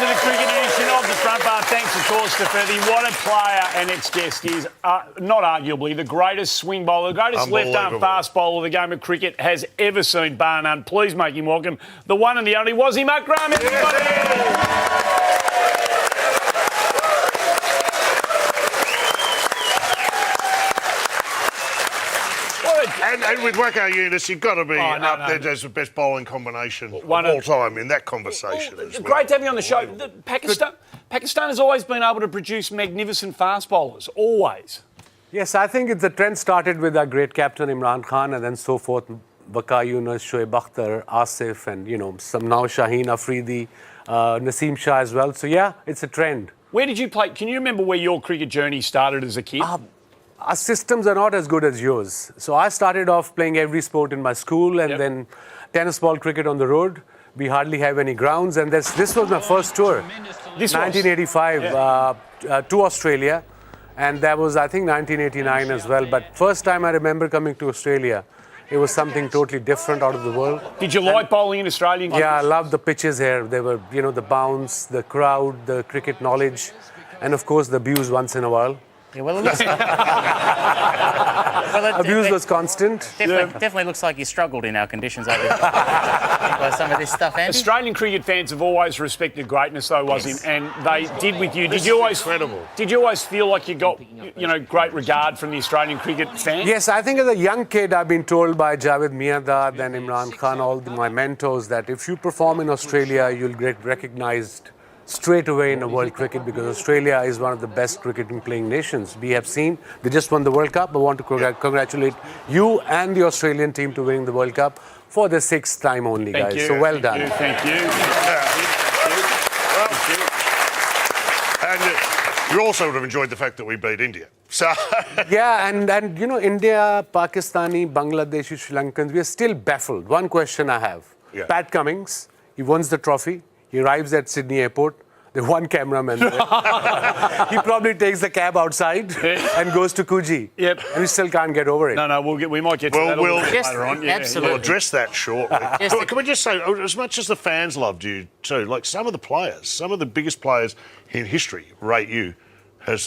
to the cricket edition of the Front Bar. Thanks, of course, to Ferdy. What a player our next guest is. Not arguably the greatest swing bowler, the greatest left-arm fast bowler the game of cricket has ever seen, bar none. Please make him welcome the one and the only Wasim Akram, everybody. And with Wacko Eunice, you've got to be up there as the best bowling combination of all time in that conversation as well. Great to have you on the show. Pakistan has always been able to produce magnificent fast bowlers, always. Yes, I think the trend started with our great captain Imran Khan and then so forth. Wacko Eunice, Shoaib Akhtar, Asif and, some now Shaheen Afridi, Naseem Shah as well. So, yeah, it's a trend. Where did you play? Can you remember where your cricket journey started as a kid? Our systems are not as good as yours. So I started off playing every sport in my school and then tennis ball cricket on the road. We hardly have any grounds. And this was my first tour. This 1985 to Australia. And that was, I think, 1989 as well. But first time I remember coming to Australia, it was something totally different out of the world. Did you like bowling in Australian cricket? Yeah, I loved the pitches here. They were, the bounce, the crowd, the cricket knowledge, and of course the abuse once in a while. Yeah, well, it looks abuse was constant. Definitely looks like you struggled in our conditions over there by some of this stuff, Andy. Australian cricket fans have always respected greatness, though, Wasim, and they did with you. Did you always feel like you got, great regard from the Australian cricket fans? Yes, I think as a young kid, I've been told by Javed Miandad and Imran Khan, my mentors, that if you perform in Australia, you'll get recognised straight away in the world cricket because Australia is one of the best cricketing playing nations. We have seen, they just won the World Cup. I want to congratulate you and the Australian team to winning the World Cup for the 6th time only, guys. You. So well done. Thank you. And you also would have enjoyed the fact that we beat India. So yeah, and India, Pakistani, Bangladeshi, Sri Lankans, we are still baffled. One question I have. Yeah. Pat Cummins, he wins the trophy. He arrives at Sydney Airport. There's one cameraman there. He probably takes the cab outside and goes to Coogee. Yep. And we still can't get over it. No, we might get to that later on. Yeah. Absolutely. We'll address that shortly. Can we just say, as much as the fans loved you too, like some of the players, some of the biggest players in history rate you as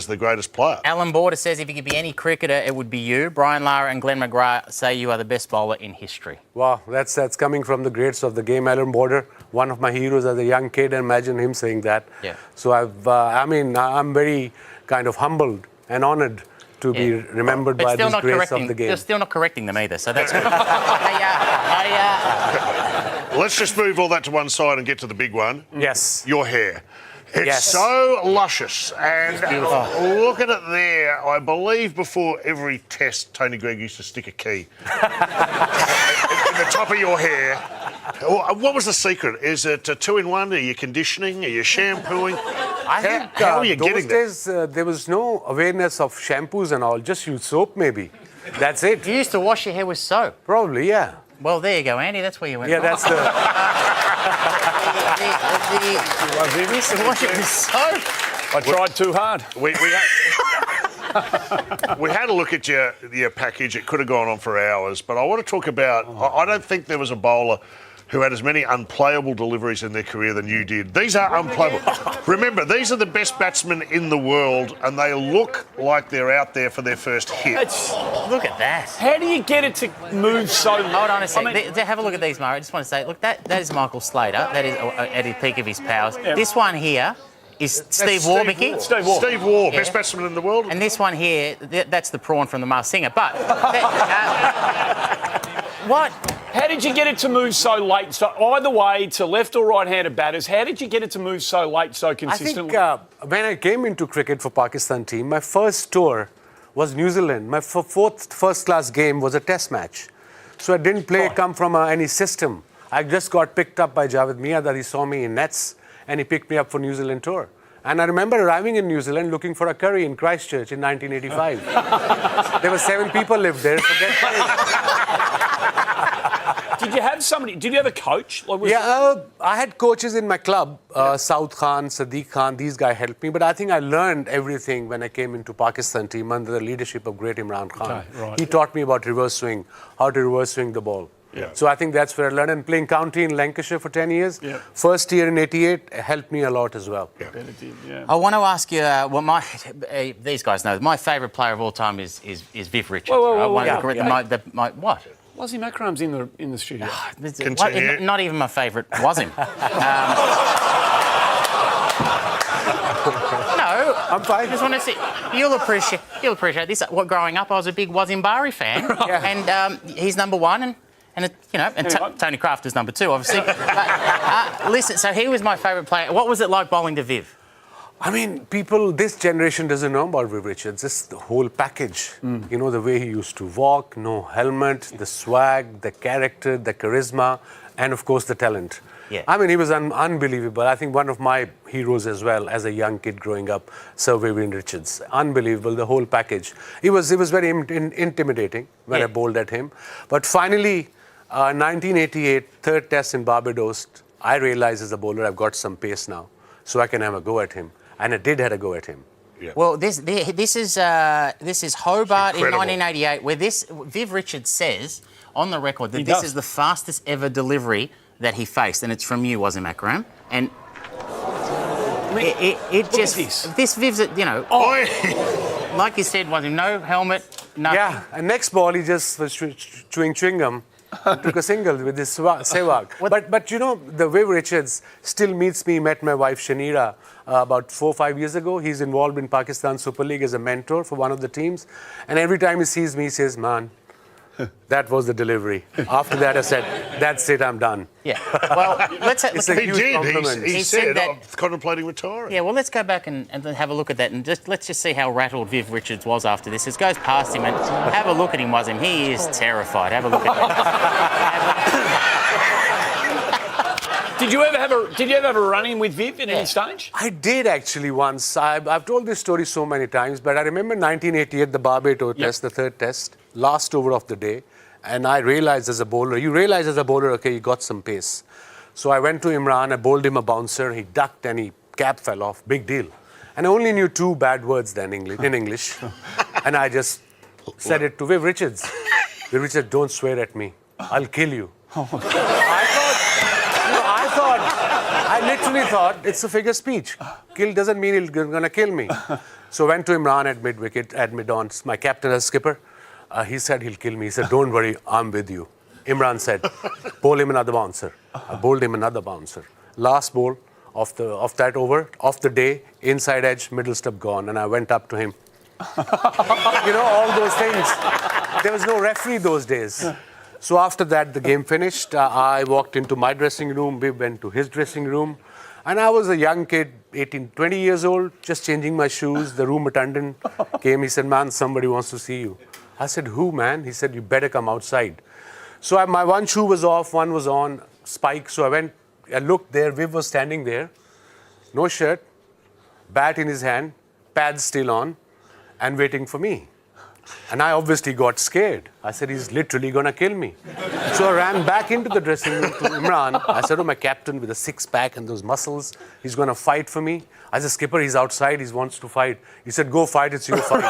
the greatest player. Alan Border says if you could be any cricketer, it would be you. Brian Lara and Glenn McGrath say you are the best bowler in history. Wow, that's coming from the greats of the game. Alan Border, one of my heroes as a young kid. Imagine him saying that. Yeah. So I'm very kind of humbled and honoured to be remembered by these greats of the game. You're still not correcting them either, so that's good. Let's just move all that to one side and get to the big one. Yes. Your hair. It's so luscious, and look at it there. I believe before every test, Tony Greig used to stick a key in the top of your hair. What was the secret? Is it a 2-in-1? Are you conditioning? Are you shampooing? How are you getting those days, there was no awareness of shampoos and all. Just use soap, maybe. That's it. You used to wash your hair with soap? Probably, yeah. Well, there you go, Andy. That's where you went. Yeah, that's the... You used to wash it with soap. I tried too hard. We had a look at your package. It could have gone on for hours, but I want to talk about... I don't think there was a bowler who had as many unplayable deliveries in their career than you did. These are unplayable. Remember, these are the best batsmen in the world, and they look like they're out there for their first hit. Look at that. How do you get it to move so... Hold on a second. Have a look at these, Murray. I just want to say, look, that is Michael Slater. That is at the peak of his powers. Yep. This one here is Steve Waugh, Mickey. Steve Waugh, best batsman in the world. And this one here, that's the prawn from the Masked Singer. But... what? How did you get it to move so late? So either way, to left or right-handed batters, how did you get it to move so late, so consistently? I think when I came into cricket for Pakistan team, my first tour was New Zealand. My fourth first-class game was a test match. So I didn't come from any system. I just got picked up by Javed Miandad. He saw me in nets and he picked me up for New Zealand tour. And I remember arriving in New Zealand looking for a curry in Christchurch in 1985. There were 7 people lived there. So Did you have somebody? Did you have a coach? I had coaches in my club. Saud Khan, Sadiq Khan. These guys helped me. But I think I learned everything when I came into Pakistan team under the leadership of great Imran Khan. Okay, right. He taught me about reverse swing, how to reverse swing the ball. Yeah. So I think that's where I learned. And playing county in Lancashire for 10 years, Yeah. first year in 88 helped me a lot as well. Yeah. Bet it did, yeah. I want to ask you, these guys know, my favourite player of all time is Viv Richards. Whoa, right? yeah, What? Wasim Akram's in the studio. Continue. Not even my favourite was him. No, I'm fine. I just want to see. You'll appreciate this. What growing up, I was a big Wasim Bari fan, and he's number one, and Tony Kraft is number two, obviously. But, listen, so he was my favourite player. What was it like bowling to Viv? I mean, this generation doesn't know about Viv Richards. It's the whole package. You know, the way he used to walk, no helmet, the swag, the character, the charisma, and of course the talent. Yeah. I mean, he was unbelievable. I think one of my heroes as well as a young kid growing up, Sir Vivian Richards. Unbelievable, the whole package. He was very intimidating when I bowled at him. But finally, 1988, third test in Barbados, I realized as a bowler I've got some pace now, so I can have a go at him. And I did have a go at him. Yeah. Well, this is Hobart in Incredible. 1988, where Viv Richards says on the record that this is the fastest ever delivery that he faced, and it's from you, Wasim Akram. And it just this Viv's, like you said, Wasim, no helmet, nothing. Yeah, and next ball he just was chewing chewing gum. Took a single with his Sehwag. But you know, the Viv Richards still met my wife Shanira about 4 or 5 years ago. He's involved in Pakistan Super League as a mentor for one of the teams. And every time he sees me, he says, man, that was the delivery. After that, I said, that's it, I'm done. Yeah. Well, let's have It's a He huge did. compliment. He said said, that- I'm contemplating retiring. Yeah, well, let's go back and have a look at that, and let's just see how rattled Viv Richards was after this. It goes past him, and have a look at him, Wasim. He is terrified. Have a look at him. Did you ever have a run-in with Viv at any stage? I did actually once. I've told this story so many times, but I remember 1988, the Barbados test, the third test, last over of the day, and I realized as a bowler, okay, you got some pace. So I went to Imran, I bowled him a bouncer, he ducked and cap fell off, big deal. And I only knew 2 bad words then in English, and I just said it to Viv Richards. Viv Richards, don't swear at me, I'll kill you. I literally thought it's a figure speech. Kill doesn't mean he's going to kill me. So I went to Imran at mid-wicket, at mid-on, my captain as skipper. He said he'll kill me. He said, don't worry, I'm with you. Imran said, bowl him another bouncer. I bowled him another bouncer. Last bowl of that over, of the day, inside edge, middle step gone. And I went up to him. You know, all those things. There was no referee those days. So after that, the game finished. I walked into my dressing room. We went to his dressing room. And I was a young kid, 18, 20 years old, just changing my shoes. The room attendant came. He said, man, somebody wants to see you. I said, who, man? He said, you better come outside. So my one shoe was off, one was on, spike. So I looked there. Viv was standing there. No shirt, bat in his hand, pads still on, and waiting for me. And I obviously got scared. I said, he's literally going to kill me. So I ran back into the dressing room to Imran. I said, oh, my captain with a six-pack and those muscles, he's going to fight for me. I said, skipper, he's outside, he wants to fight. He said, go fight, it's your fight.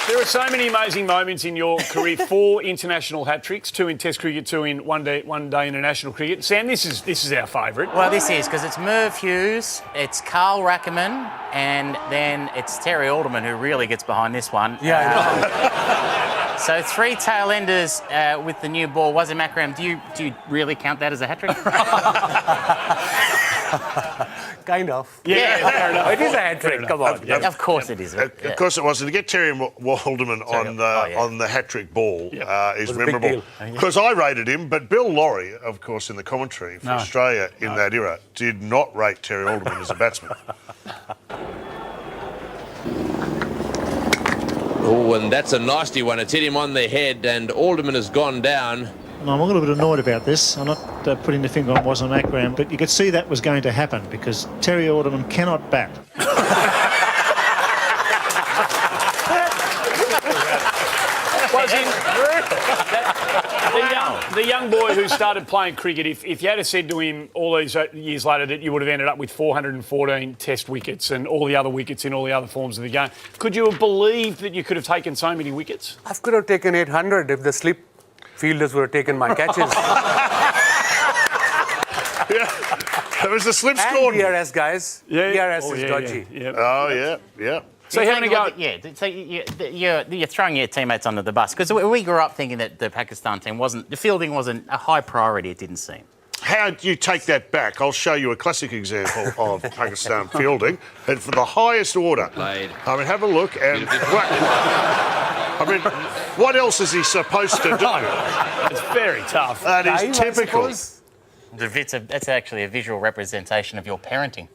There are so many amazing moments in your career. 4 international hat-tricks, 2 in Test cricket, 2 in one day international cricket. Sam, this is our favourite. Well, this is, because it's Merv Hughes, it's Carl Rackerman, and then it's Terry Alderman who really gets behind this one. Yeah, So 3 tail enders with the new ball. Wasim Akram, do you really count that as a hat-trick? Kind of. Yeah, fair enough. It is a hat-trick, come on. Of course it is. Of course it was. And to get Terry Walderman on the hat-trick ball is Was a big memorable. deal. Because I rated him, but Bill Lawry, of course, in the commentary for Australia in that era, did not rate Terry Alderman as a batsman. Oh, and that's a nasty one. It's hit him on the head, and Alderman has gone down. I'm a little bit annoyed about this. I'm not putting the finger on Wasim Akram, but you could see that was going to happen because Terry Alderman cannot bat. The young boy who started playing cricket, if you had said to him all these years later that you would have ended up with 414 test wickets and all the other wickets in all the other forms of the game, could you have believed that you could have taken so many wickets? I could have taken 800 if the slip fielders would have taken my catches. It was the slip And score. DRS, guys. DRS is dodgy. Yeah. Oh, yeah. So having a go. So you're throwing your teammates under the bus because we grew up thinking that the Pakistan team the fielding wasn't a high priority. It didn't seem. How do you take that back? I'll show you a classic example of Pakistan fielding, and for the highest order. Played. I mean, have a look. And what else is he supposed to do? It's very tough. That is typical. That's actually a visual representation of your parenting.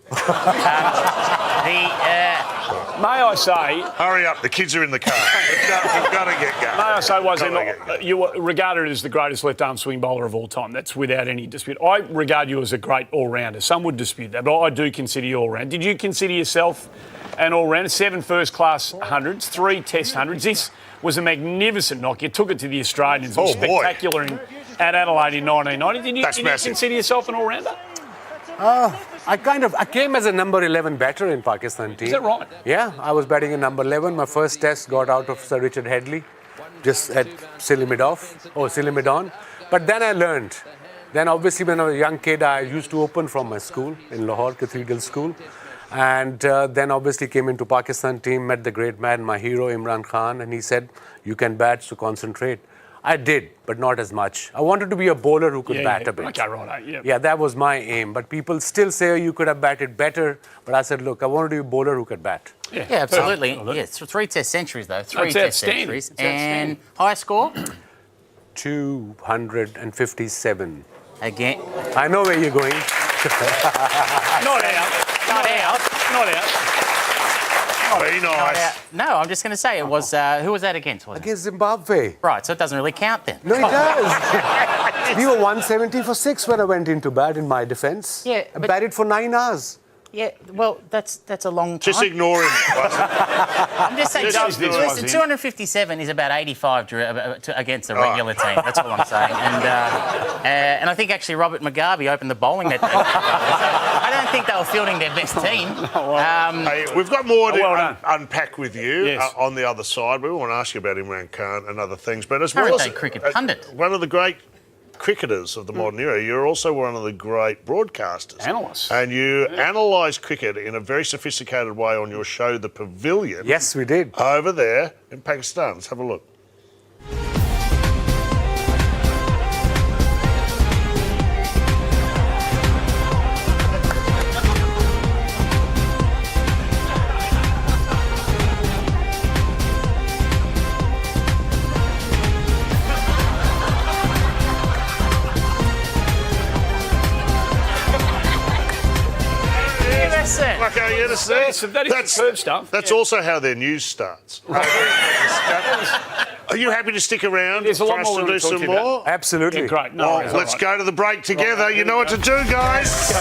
May I say, Hurry up, the kids are in the car. We've got to get going. may I say, Wasim, you were regarded as the greatest left-arm swing bowler of all time. That's without any dispute. I regard you as a great all-rounder. Some would dispute that, but I do consider you all-round. Did you consider yourself an all-rounder? 7 first-class hundreds, 3 test hundreds. This was a magnificent knock. You took it to the Australians. It was spectacular at Adelaide in 1990. Did you consider yourself an all-rounder? I came as a number 11 batter in Pakistan team. Is that right? Yeah, I was batting in number 11. My first test got out of Sir Richard Headley, just at silly mid-on. But then I learned. Then obviously when I was a young kid, I used to open from my school in Lahore, Cathedral School. And then obviously came into Pakistan team, met the great man, my hero Imran Khan, and he said, you can bat, so concentrate. I did, but not as much. I wanted to be a bowler who could bat a bit. Okay, right. Yeah, that was my aim. But people still say you could have batted better. But I said, look, I wanted to be a bowler who could bat. Yeah, absolutely. Yeah, 3 test centuries, though. 3 test centuries. And high score? 257. Again. I know where you're going. Not out. Very nice. No, I'm just going to say it was. Who was that against? Against Zimbabwe. Right, so it doesn't really count then. No, it does. We were 170 for 6 when I went into bat in my defence. Yeah, I batted for 9 hours. Yeah, well, that's a long time. Just ignore him. I'm just saying. Just this, Listen, 257 is about 85 against a regular team. That's all I'm saying. And I think actually Robert Mugabe opened the bowling net. I don't think they were fielding their best team. Hey, we've got more to unpack with you Yes. on the other side. We want to ask you about Imran Khan and other things. But as well as cricket pundit. one of the great cricketers of the modern era, you're also one of the great broadcasters. Analysts. And you analyse cricket in a very sophisticated way on your show, The Pavilion. Yes, we did. Over there in Pakistan. Let's have a look. Okay, you understand? That is superb stuff. That's also how their news starts. Are you happy to stick around There's a lot for us more to we do want to talk some to you more? Absolutely. Yeah, great. No, Well, worries, let's all go to the break together. You know what to do, guys.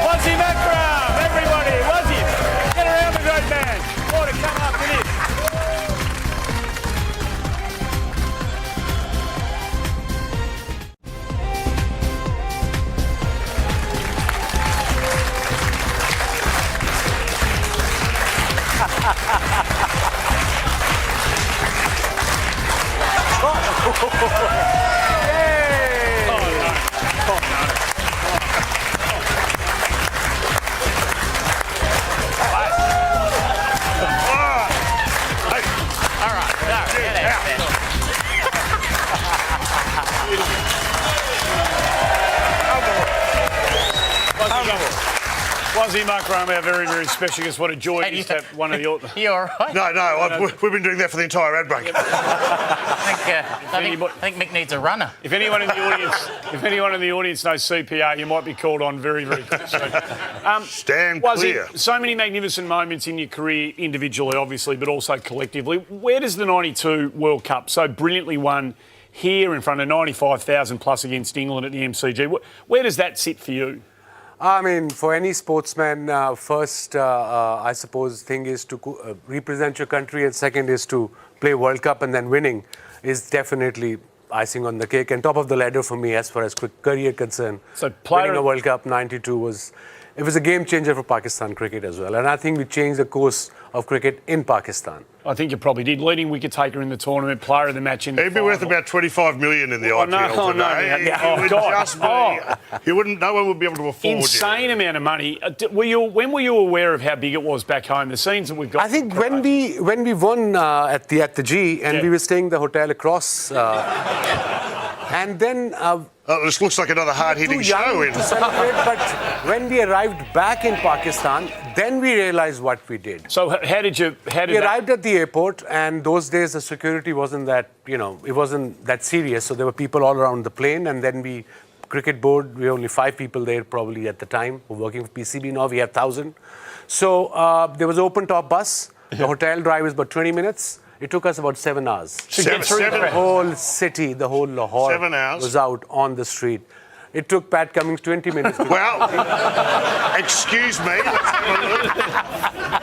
Wasim Akram, everybody, Wasim. Get around the great man. More to come after this. Wasim Akram, our very, very special guest. What a joy it is to have one of the... You all right? No, we've been doing that for the entire ad break. I think Mick needs a runner. If anyone in the audience knows CPR, you might be called on very, very soon. Stand Wasim, clear. so many magnificent moments in your career, individually, obviously, but also collectively. Where does the 92 World Cup, so brilliantly won here in front of 95,000 plus against England at the MCG, where does that sit for you? I mean, for any sportsman, first, I suppose, thing is to represent your country, and second is to play World Cup, and then winning is definitely icing on the cake and top of the ladder for me as far as career concerned. So winning a World Cup 92 was a game changer for Pakistan cricket as well, and I think we changed the course of cricket in Pakistan. I think you probably did. Leading wicket taker in the tournament, player of the match in the He'd be worth about 25 million in the IPL today. No one would be able to afford insane amount of money. When were you aware of how big it was back home? The scenes that we've got. I think when we won at the G, and we were staying in the hotel across, and then. This looks like another hard-hitting show. To celebrate, but when we arrived back in Pakistan, then we realised what we did. So how did we arrived at the airport, and those days the security wasn't that, it wasn't that serious. So there were people all around the plane, and then cricket board, we were only 5 people there probably at the time who were working for PCB. Now we have 1,000. So there was an open-top bus. The hotel drive was about 20 minutes. It took us about 7 hours. The whole city, the whole Lahore 7 hours. was out on the street. It took Pat Cummins 20 minutes. Well, excuse me.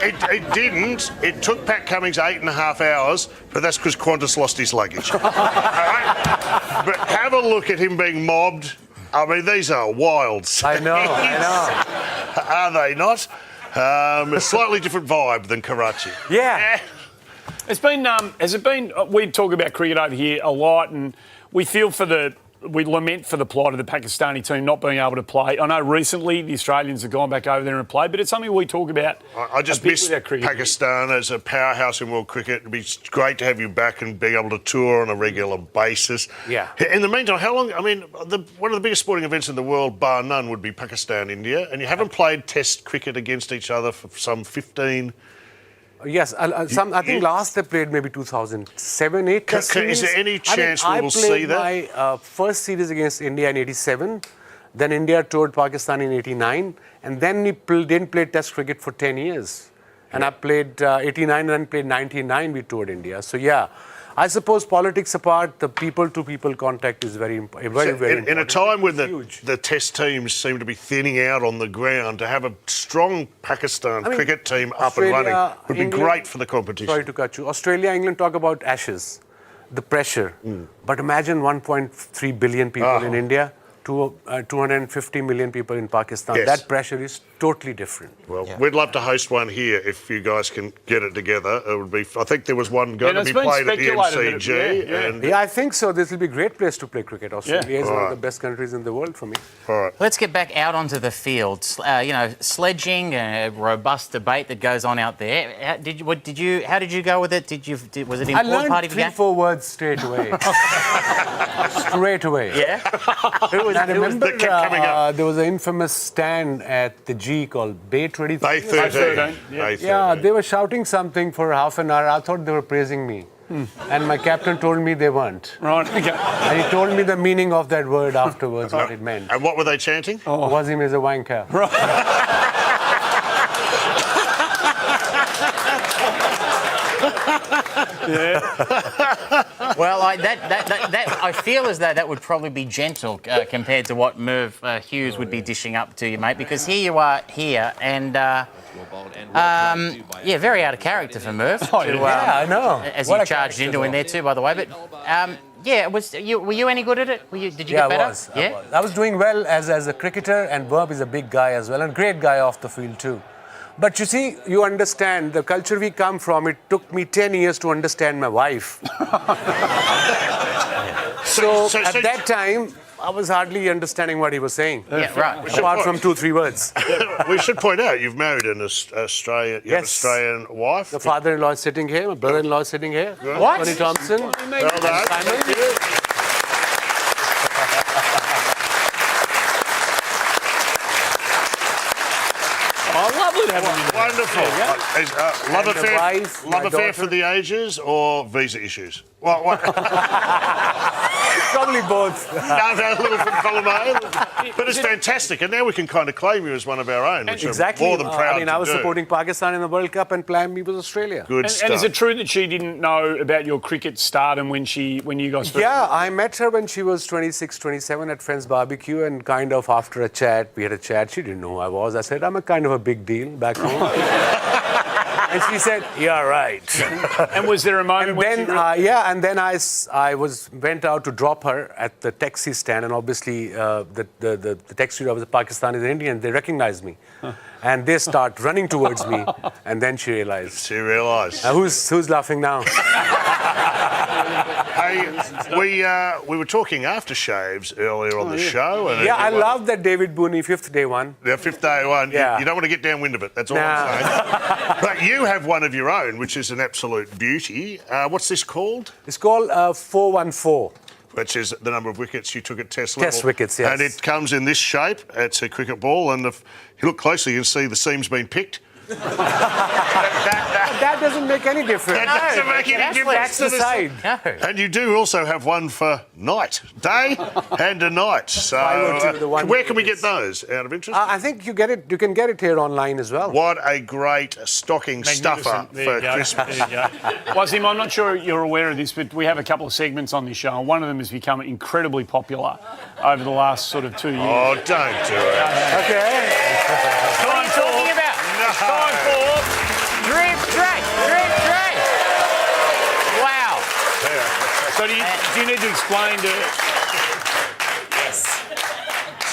It didn't. It took Pat Cummins 8.5 hours, but that's because Qantas lost his luggage. All right? But have a look at him being mobbed. I mean, these are wild scenes. I know. Are they not? A slightly different vibe than Karachi. Yeah. It's been, has it been, we talk about cricket over here a lot, and we lament for the plight of the Pakistani team not being able to play. I know recently the Australians have gone back over there and played, but it's something we talk about. I just miss Pakistan as a powerhouse in world cricket. It'd be great to have you back and being able to tour on a regular basis. Yeah. In the meantime, how long, I mean, one of the biggest sporting events in the world, bar none, would be Pakistan-India, and you haven't played test cricket against each other for some 15... Yes, I think last they played maybe 2007, 8. Is there any chance we will see that? I played my first series against India in 87, then India toured Pakistan in 89, and then we didn't play test cricket for 10 years. And I played 89 and then played 99, we toured India. So yeah, I suppose politics apart, the people-to-people contact is very important. In a time when the test teams seem to be thinning out on the ground, to have a strong Pakistan cricket team up and running would be great for the competition. Sorry to cut you. Australia, England talk about Ashes, the pressure. But imagine 1.3 billion people in India, 250 million people in Pakistan. Yes. That pressure is totally different. Well, we'd love to host one here if you guys can get it together. It would be. I think there was one going to be played at the MCG. Yeah, I think so. This will be a great place to play cricket. Australia is one of the best countries in the world for me. All right. Let's get back out onto the field. Sledging, a robust debate that goes on out there. How did you go with it? Was it an important part of your game? I learned 3-4 words straight away. Straight away. Yeah. I remember there was an infamous stand at the G called Bay 23. Bay 13. Yeah, they were shouting something for half an hour. I thought they were praising me. And my captain told me they weren't. Right, okay. And he told me the meaning of that word afterwards, what it meant. And what were they chanting? Wasim is a wanker. Well, I feel as though that would probably be gentle compared to what Merv Hughes would be dishing up to you, mate, because here you are and very out of character for Merv. I know. As he charged into in there too, by the way. But were you any good at it? Did you get better? I was doing well as a cricketer, and Verb is a big guy as well, and great guy off the field too. But you see, you understand the culture we come from. It took me 10 years to understand my wife. So at that time, I was hardly understanding what he was saying. Yeah, right. Apart from 2-3 words. We should point out you've married an Australian wife. The father-in-law is sitting here. My brother-in-law is sitting here. What? Tony Thompson. Well done. Simon. Wonderful. Love And the affair, wife, love my affair daughter. for the ages or visa issues? What? Probably both. No, a little from column A. But it's fantastic, and now we can kind of claim you as one of our own, which Exactly. I'm more than proud I mean, I was to do. supporting Pakistan in the World Cup, and Plan B was Australia. Good And stuff. is it true that she didn't know about your cricket stardom when you guys first? Yeah, I met her when she was 26, 27 at Friends Barbecue, and kind of after a chat, we had a chat. She didn't know who I was. I said, I'm a kind of a big deal back home. And she said, yeah, right. And was there a moment And when then, and then I went out to drop her at the taxi stand, and obviously the taxi driver was a Pakistani and Indian. They recognized me, and they start running towards me, and then she realized. She realised. Who's laughing now? Hey, we were talking aftershaves earlier on the show. And Yeah, I love that David Booney fifth day one. The fifth day one. Yeah. You don't want to get downwind of it. That's all Nah. I'm saying. But you have one of your own, which is an absolute beauty. What's this called? It's called 414. Which is the number of wickets you took at Test level. Test wickets, yes. And it comes in this shape. It's a cricket ball, and if you look closely, you can see the seam's been picked. That doesn't make any difference. That doesn't make any difference. That's the side. No. And you do also have one for night, day and a night. So 502, the one where can we get wickets. those, out of interest? I think you can get it here online as well. What a great stocking stuffer Magnificent. There for you go. Christmas. There you go. Wasim, I'm not sure you're aware of this, but we have a couple of segments on this show, and one of them has become incredibly popular over the last sort of 2 years. Oh, don't do it. Okay. What are you talking about? Time for Drip tray. Wow. So do you need to explain to...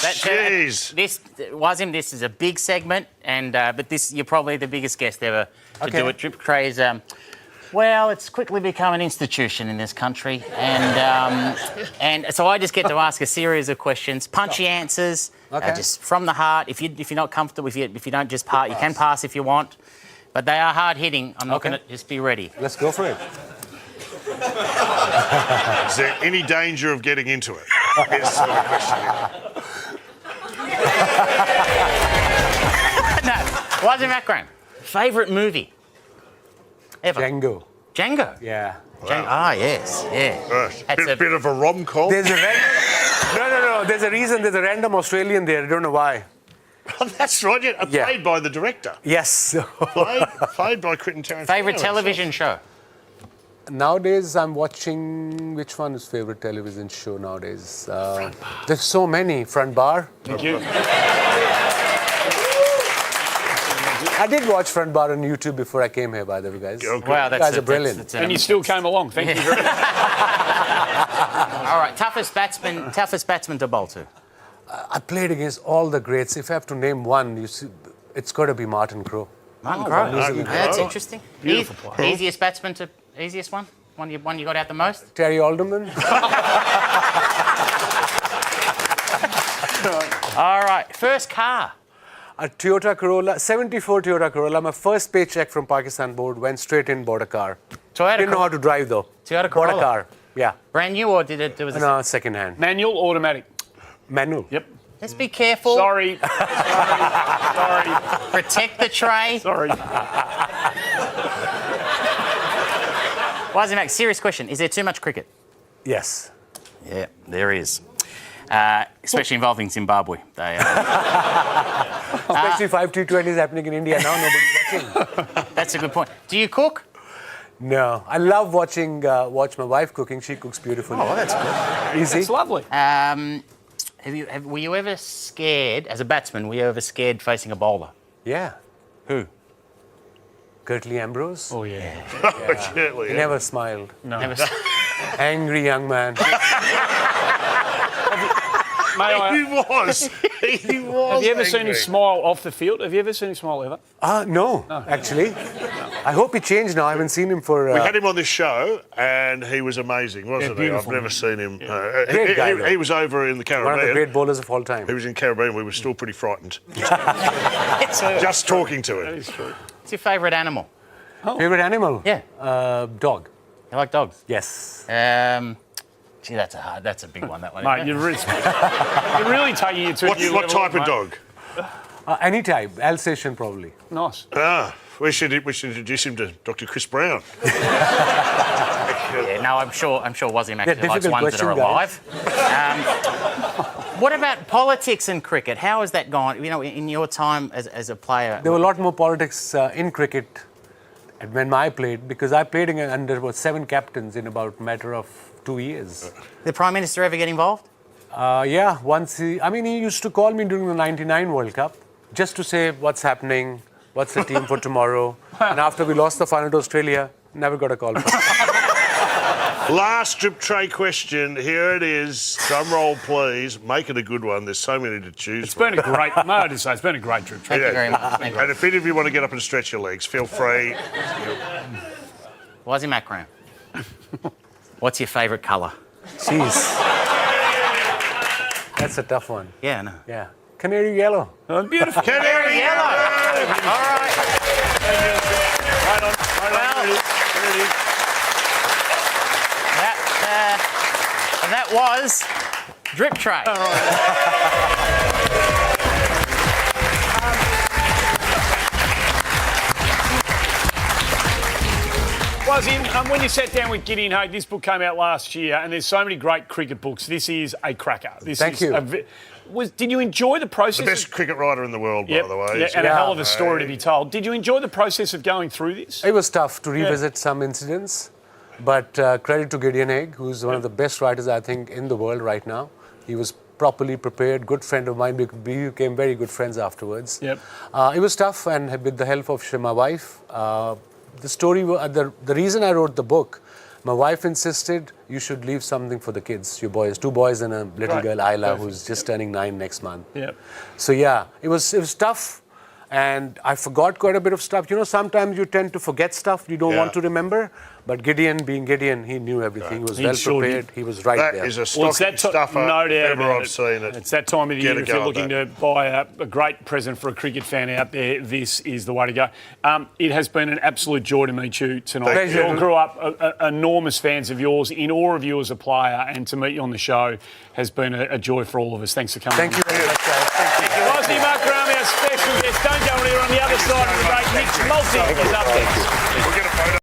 Jeez. This Wasim, this is a big segment, and but you're probably the biggest guest ever to do it. Drip trays. Well, it's quickly become an institution in this country, and so I just get to ask a series of questions, punchy answers, just from the heart. If you're not comfortable, if you don't just pass, you can pass if you want, but they are hard hitting. I'm not going to just be ready. Let's go for it. Is there any danger of getting into it? Is the question here. No, Wasim Akram, favourite movie ever? Django. Django. Yeah. Django. Ah, yes, yeah. That's a- Bit of a rom-com. There's a no. There's a reason. There's a random Australian there. I don't know why. Oh, that's right. Yeah, Yeah. played by the director. Yes. Played by Quentin Tarantino. Favourite television show? Nowadays, I'm watching. Which one is favorite television show nowadays? There's so many. Front Bar. Thank you. I did watch Front Bar on YouTube before I came here, by the way, guys. Okay. Wow, You guys are brilliant. that's And you still came along. Thank you very much. all right, toughest batsman to bowl to. I played against all the greats. If I have to name one, it's got to be Martin Crowe. Martin Crowe. Martin That's Crowe. interesting. Beautiful player. Easiest batsman to easiest one. One you got out the most. Terry Alderman. All right, first car. A Toyota Corolla, 74 Toyota Corolla. My first paycheck from Pakistan board went straight in, bought a car. Toyota Didn't know how to drive though. Toyota Bought Corolla. a car. Yeah. Brand new or did it? There was. No, second hand. Manual, automatic. Manual. Yep. Let's be careful. Sorry. Sorry. Protect the tray. Sorry. Wasim, serious question. Is there too much cricket? Yes. Yeah, there is. Especially involving Zimbabwe. They, Especially 5 T20s happening in India now. Nobody's watching. that's a good point. Do you cook? No, I love watch my wife cooking. She cooks beautifully. Oh, that's good. Easy. It's lovely. Were you ever scared, as a batsman, were you ever scared facing a bowler? Yeah. Who? Gertley Ambrose. Oh, yeah. Unfortunately, He never smiled. No. Never. Angry young man. May I, He was. He was. have you ever seen angry. him smile off the field? Have you ever seen him smile ever? No, actually. I hope he changed now. I haven't seen him for... We had him on this show, and he was amazing, wasn't he? I've beautiful. never seen him. Great guy, though. He was over in the one of the Caribbean. great bowlers of all time. He was in Caribbean. We were still pretty frightened. Just talking to him. It's true. What's your favourite animal? Favorite animal? Yeah. Dog. You like dogs? Yes. Gee, that's a big one, that one. Mate, you're really taking it to a What new level. type of mate. dog? Any type, Alsatian probably. Nice. We should introduce him to Dr. Chris Brown. Yeah, no, I'm sure Wasim actually likes difficult ones that are question, alive. What about politics and cricket? How has that gone? You know, in your time as a player. There were a lot more politics in cricket when I played, because I played under about 7 captains in about a matter of 2 years. The Prime Minister ever get involved? Yeah, once he used to call me during the 99 World Cup just to say what's happening, what's the team for tomorrow. And after we lost the final to Australia, never got a call from him. Last strip tray question. Here it is. Drum roll, please. Make it a good one. There's so many to choose It's from. been a great, it's been a great trip. Thank you very much. Thank you. And if any of you want to get up and stretch your legs, feel free. Wasim Akram, what's your favourite colour? Jeez. That's a tough one. Yeah, no. Yeah. Canary yellow. Oh, beautiful. Canary Yellow. All right. Right on. Well, There it is. That was Drip Tray. Wasim, when you sat down with Gideon Haigh, this book came out last year, and there's so many great cricket books. This is a cracker. Thank you. Did you enjoy the process? The best cricket writer in the world, by the way. Yeah, and a hell of a story to be told. Did you enjoy the process of going through this? It was tough to revisit some incidents, but credit to Gideon Haigh, who's one of the best writers, I think, in the world right now. He was properly prepared, good friend of mine. We became very good friends afterwards. Yep. It was tough, and with the help of my wife, the story, the reason I wrote the book, my wife insisted you should leave something for the kids, your boys, 2 boys and a little girl, Isla, who's just turning 9 next month. Yep. So yeah, it was tough, and I forgot quite a bit of stuff. You know, sometimes you tend to forget stuff you don't want to remember. But Gideon, being Gideon, he knew everything. He was well prepared. He was right there. That is a stocking stuffer. No doubt if ever about I've seen it. It's that time of the year. If you're looking to buy a great present for a cricket fan out there, this is the way to go. It has been an absolute joy to meet you tonight. We all grew up enormous fans of yours, in awe of you as a player, and to meet you on the show has been a joy for all of us. Thanks for coming. Thank you very much, guys. Thank you. Wasim Akram, our special guest. Don't go anywhere. On the other side of the debate, Nick Multi is up next. We'll get a photo.